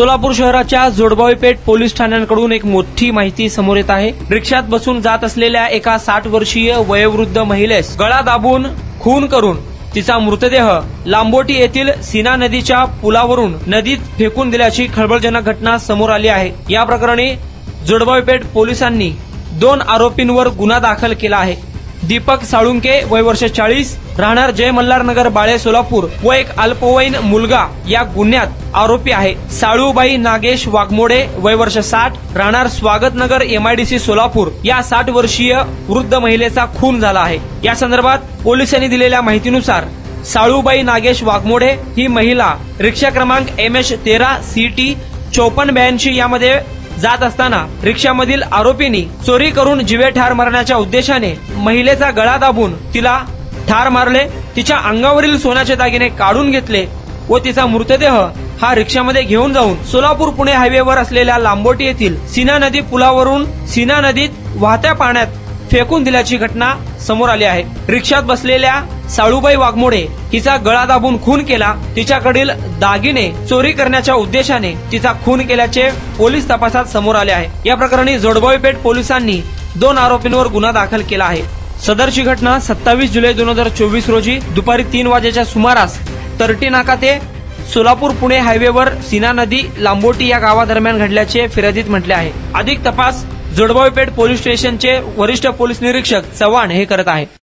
सोलापूर शहराच्या जोडबावी पेठ पोलीस ठाण्यांकडून एक मोठी माहिती समोर येत आहे। रिक्षात बसून जात असलेल्या एका 60 वर्षीय वयोवृद्ध महिलेस गळा दाबून खून करून तिचा मृतदेह लांबोटी येथील सीना नदीच्या पुलावरून नदीत फेकून दिल्याची खळबळजनक घटना समोर आली आहे। या प्रकरणी जोडबावी पेठ पोलिसांनी 2 आरोपींवर गुन्हा दाखल केला आहे। दीपक साळुंके वय वर्ष 40 राहणार जय मल्हार नगर बाळे सोलापूर व एक अल्पवयीन मुलगा या गुन्ह्यात आरोपी आहे। साळूबाई नागेश वाघमोडे वय वर्ष 60 राहणार स्वागत नगर MIDC सोलापूर या 60 वर्षीय वृद्ध महिलेचा खून झाला आहे। या संदर्भात पोलिसांनी दिलेल्या माहितीनुसार साळूबाई नागेश वाघमोडे ही महिला रिक्षा क्रमांक MS 13 CT 5482 यामध्ये जात असताना रिक्षामधील आरोपींनी चोरी करून जीवे ठार मारण्याच्या उद्देशाने महिलेचा गळा दाबून तिला ठार मारले। तिच्या अंगावरील सोन्याचे दागिने काढून घेतले व तिचा मृतदेह हा रिक्षामध्ये घेऊन जाऊन सोलापूर पुणे हायवेवर असलेल्या लांबोटी येथील सीना नदी पुलावरून सीना नदीत वाहत्या पाण्यात फेकून दिल्याची घटना समोर आली आहे। रिक्षात बसलेल्या साळूबाई वाघमोडे हिचा गळा दाबून खून केला। तिच्याकडील दागिने चोरी करण्याच्या उद्देशाने तिचा खून केल्याचे पोलीस तपासात समोर आले आहे। या प्रकरणी जोडबावी पेठ पोलिसांनी 2 आरोपींवर गुन्हा दाखल केला आहे। सदरची घटना 27 जुलै 2024 रोजी दुपारी 3 वाजेच्या सुमारास तरटी नाका ते सोलापूर पुणे हायवेवर सीना नदी लांबोटी या गावादरम्यान घडल्याचे फिर्यादीत म्हटले आहे। अधिक तपास जोडबावी पेठ पोलीस स्टेशनचे वरिष्ठ पोलीस निरीक्षक चव्हाण हे करत आहेत।